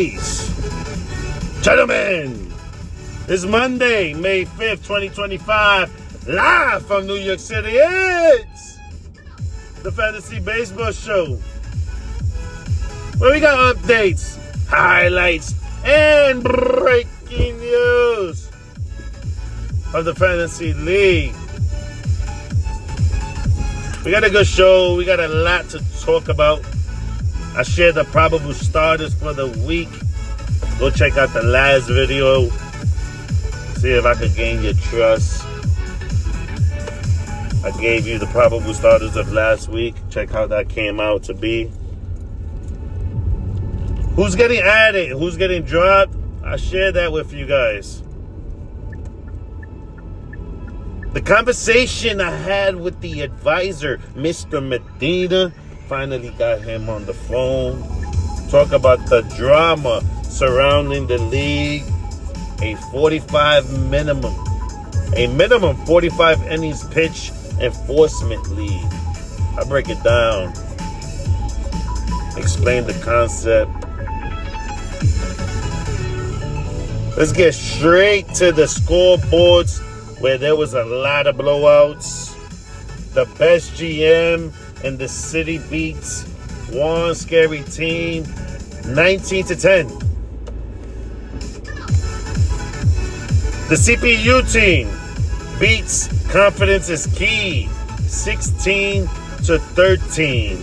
Ladies, gentlemen, it's Monday, May 5th, 2025, live from New York City. It's the Fantasy Baseball Show, where we got updates, highlights, and breaking news of the Fantasy League. We got a good show. We got a lot to talk about. I shared the probable starters for the week. Go check out the last video. See if I could gain your trust. I gave you the probable starters of last week. Check how that came out to be. Who's getting added? Who's getting dropped? I shared that with you guys. The conversation I had with the advisor, Mr. Medina, finally got him on the phone. Talk about the drama surrounding the league. A 45 minimum. A minimum 45 innings pitch enforcement league. I break it down. Explain the concept. Let's get straight to the scoreboards, where there was a lot of blowouts. The best GM in the city beats one scary team 19-10. The CPU team beats Confidence is Key 16-13.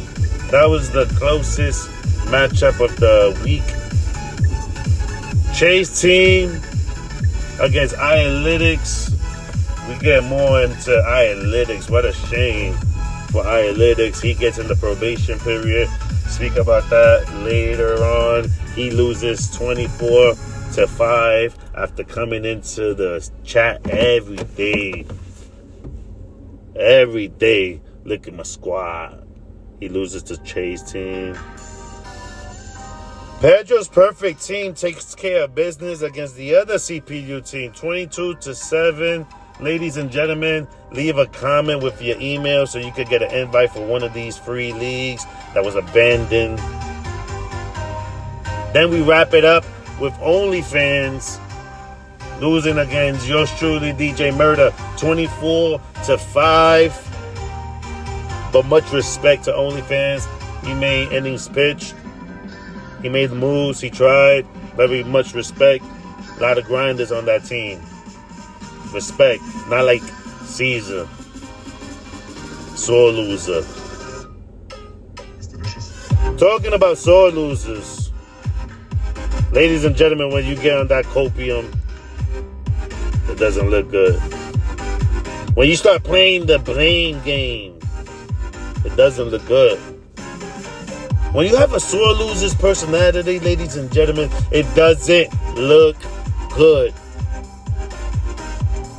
That was the closest matchup of the week. Chase team against Analytics. We get more into Analytics. What a shame for Analytics. He gets in the probation period. Speak about that later on. He loses 24-5 after coming into the chat every day. Every day. Look at my squad. He loses to Chase team. Pedro's perfect team takes care of business against the other CPU team, 22-7. Ladies and gentlemen, leave a comment with your email so you could get an invite for one of these free leagues that was abandoned. Then we wrap it up with OnlyFans losing against yours truly, DJ Murder, 24-5. But much respect to OnlyFans. He made innings pitched. He made the moves. He tried. Very much respect. A lot of grinders on that team. Respect. Not like Caesar. Sore loser. Talking about sore losers. Ladies and gentlemen, when you get on that copium, it doesn't look good. When you start playing the blame game, it doesn't look good. When you have a sore loser's personality, ladies and gentlemen, it doesn't look good.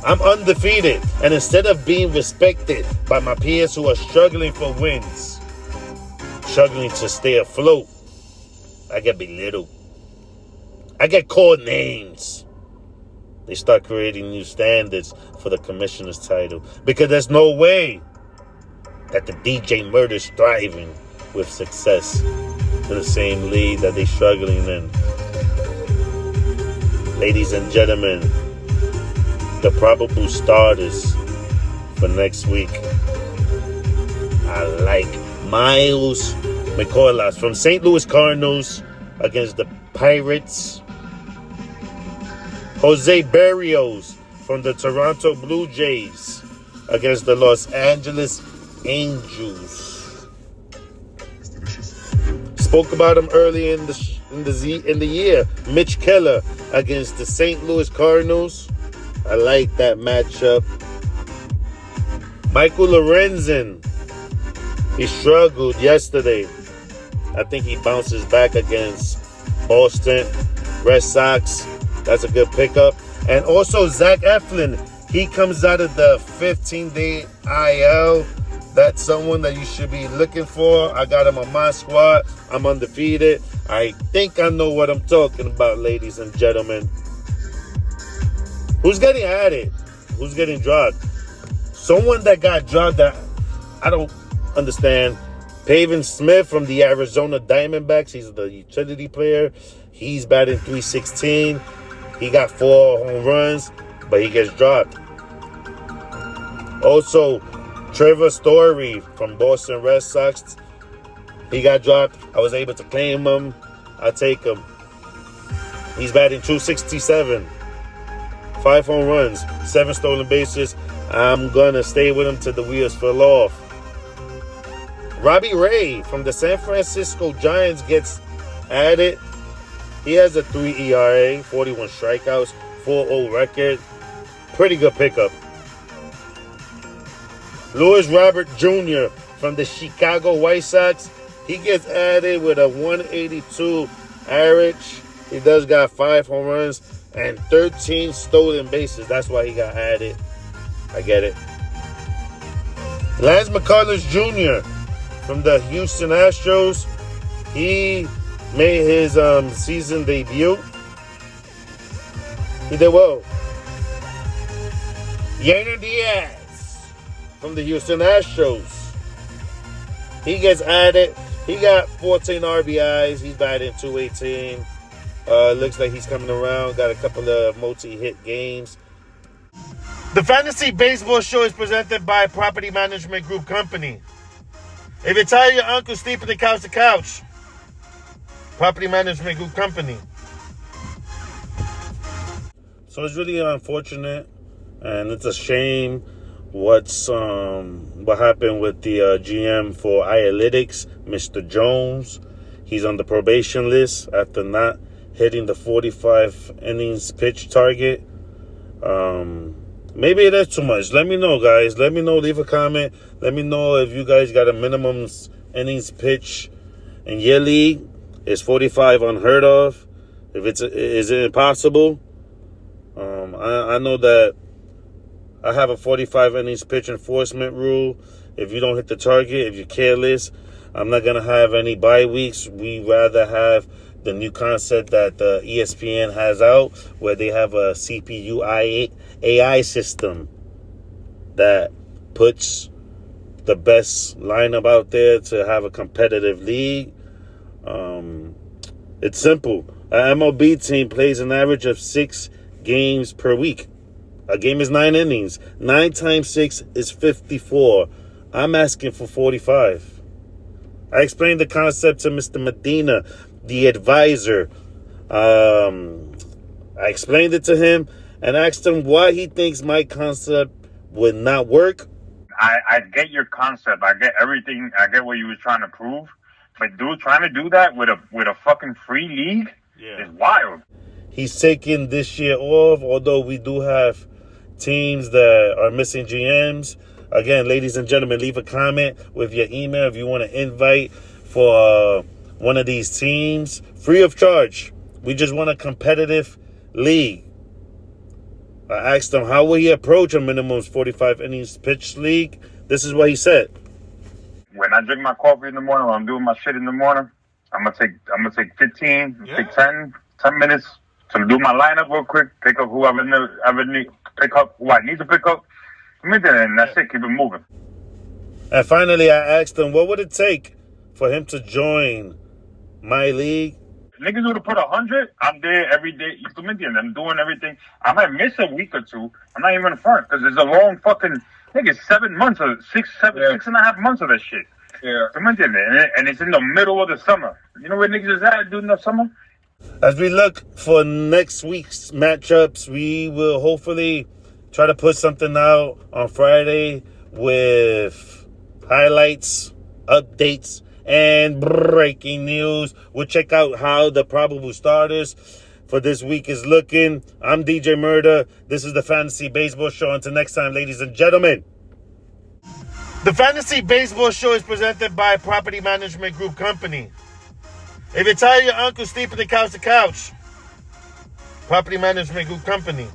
I'm undefeated, and instead of being respected by my peers who are struggling for wins, struggling to stay afloat, I get belittled. I get called names. They start creating new standards for the commissioner's title, because there's no way that the DJ Murder's thriving with success in the same league that they're struggling in. Ladies and gentlemen, the probable starters for next week. I like Miles McCullough from St. Louis Cardinals against the Pirates. Jose Berrios from the Toronto Blue Jays against the Los Angeles Angels. Spoke about him early in the year. Mitch Keller against the St. Louis Cardinals. I like that matchup. Michael Lorenzen. He struggled yesterday. I think he bounces back against Boston Red Sox. That's a good pickup. And also Zach Eflin. He comes out of the 15-day IL. That's someone that you should be looking for. I got him on my squad. I'm undefeated. I think I know what I'm talking about, ladies and gentlemen. Who's getting added? Who's getting dropped? Someone that got dropped that I don't understand Pavin Smith from the Arizona Diamondbacks. He's the utility player. He's batting .316. He got 4 home runs, but he gets dropped. Also, Trevor Story from Boston Red Sox. He got dropped. I was able to claim him. I take him. He's batting .267. 5 home runs, 7 stolen bases. I'm going to stay with him till the wheels fall off. Robbie Ray from the San Francisco Giants gets added. He has a 3 ERA, 41 strikeouts, 4-0 record. Pretty good pickup. Luis Robert Jr. from the Chicago White Sox. He gets added with a 182 average. He does got 5 home runs and 13 stolen bases. That's why he got added. I get it. Lance McCullers Jr. from the Houston Astros. He made his season debut. He did well. Yainer Diaz from the Houston Astros. He gets added. He got 14 RBIs. He's batting .218. Looks like he's coming around. Got a couple of multi-hit games. The Fantasy Baseball Show is presented by Property Management Group Company. If you're tired of your uncle sleeping the couch to couch, Property Management Group Company. So it's really unfortunate, and it's a shame what happened with the GM for Analytics, Mr. Jones. He's on the probation list after not hitting the 45 innings pitch target. Maybe it is too much. Let me know, guys. Let me know. Leave a comment. Let me know if you guys got a minimum innings pitch in your league. Is 45 unheard of? Is it impossible? I know that I have a 45 innings pitch enforcement rule. If you don't hit the target, if you're careless, I'm not going to have any bye weeks. We rather have the new concept that the ESPN has out, where they have a CPU AI system that puts the best lineup out there to have a competitive league. It's simple. An MLB team plays an average of 6 games per week. A game is 9 innings. 9 times 6 is 54. I'm asking for 45. I explained the concept to Mr. Medina, the advisor. I explained it to him and asked him why he thinks my concept would not work. I get your concept. I get everything. I get what you were trying to prove. But dude, trying to do that with a fucking free league is wild. He's taking this year off, although we do have teams that are missing GMs. Again, ladies and gentlemen, leave a comment with your email if you want to invite for one of these teams. Free of charge. We just want a competitive league. I asked him how will he approach a minimum 45 innings pitch league. This is what he said. When I drink my coffee in the morning, when I'm doing my shit in the morning, I'm gonna take 15, take 10 minutes to do my lineup real quick, pick up who I need to pick up, and that's it. Keep it moving. And finally, I asked him, what would it take for him to join my league? Niggas would have put 100. I'm there every day. And I'm doing everything. I might miss a week or two. I'm not even in front because it's a long fucking. I think it's 7 months or 6.5 months of that shit. Yeah. And it's in the middle of the summer. You know where niggas is at during the summer? As we look for next week's matchups, we will hopefully try to put something out on Friday with highlights, updates, and breaking news. We'll check out how the probable starters for this week is looking. I'm DJ Murder. This is the Fantasy Baseball Show. Until next time, ladies and gentlemen. The Fantasy Baseball Show is presented by Property Management Group Company. If you're tired of your uncle sleeping the couch to couch, Property Management Group Company.